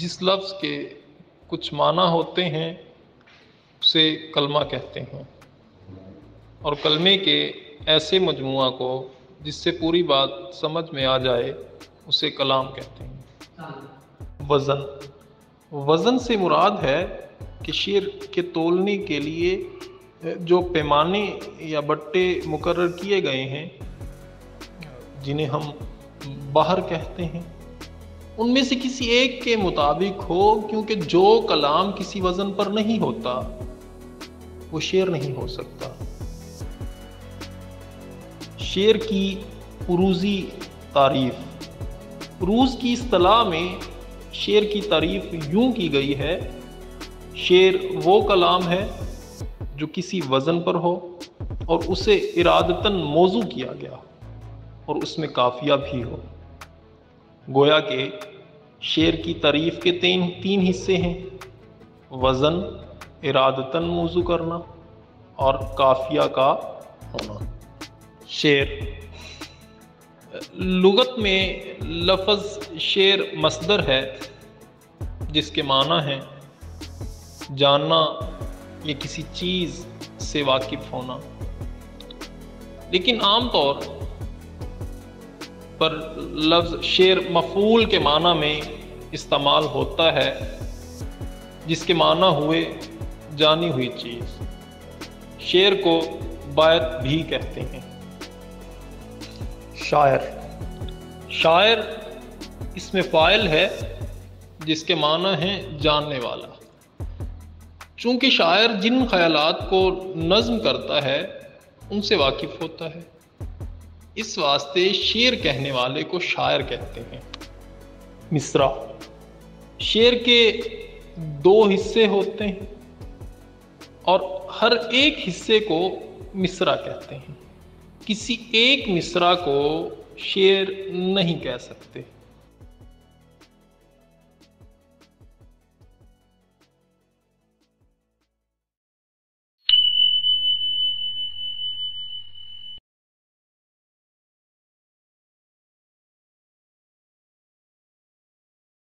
جس لفظ کے کچھ معنی ہوتے ہیں اسے کلمہ کہتے ہیں، اور کلمے کے ایسے مجموعہ کو جس سے پوری بات سمجھ میں آ جائے اسے کلام کہتے ہیں۔ وزن سے مراد ہے کہ شعر کے تولنے کے لیے جو پیمانے یا بٹے مقرر کیے گئے ہیں، جنہیں ہم بہر کہتے ہیں، ان میں سے کسی ایک کے مطابق ہو، کیونکہ جو کلام کسی وزن پر نہیں ہوتا وہ شعر نہیں ہو سکتا۔ شعر کی عروضی تعریف۔ عروض کی اصطلاح میں شعر کی تعریف یوں کی گئی ہے: شعر وہ کلام ہے جو کسی وزن پر ہو اور اسے ارادتاً موضوع کیا گیا اور اس میں قافیہ بھی ہو۔ گویا کہ شعر کی تعریف کے تین حصے ہیں: وزن، ارادتاً موضوع کرنا، اور قافیہ کا ہونا۔ شعر لغت میں لفظ شعر مصدر ہے جس کے معنی ہیں جاننا یا کسی چیز سے واقف ہونا، لیکن عام طور پر لفظ شعر مفعول کے معنی میں استعمال ہوتا ہے، جس کے معنی ہوئے جانی ہوئی چیز۔ شعر کو بیت بھی کہتے ہیں۔ شاعر اس میں فاعل ہے جس کے معنی ہیں جاننے والا۔ چونکہ شاعر جن خیالات کو نظم کرتا ہے ان سے واقف ہوتا ہے، اس واسطے شعر کہنے والے کو شاعر کہتے ہیں۔ مصرع۔ شعر کے 2 حصے ہوتے ہیں اور ہر ایک حصے کو مصرع کہتے ہیں۔ کسی ایک مصرع کو شعر نہیں کہہ سکتے۔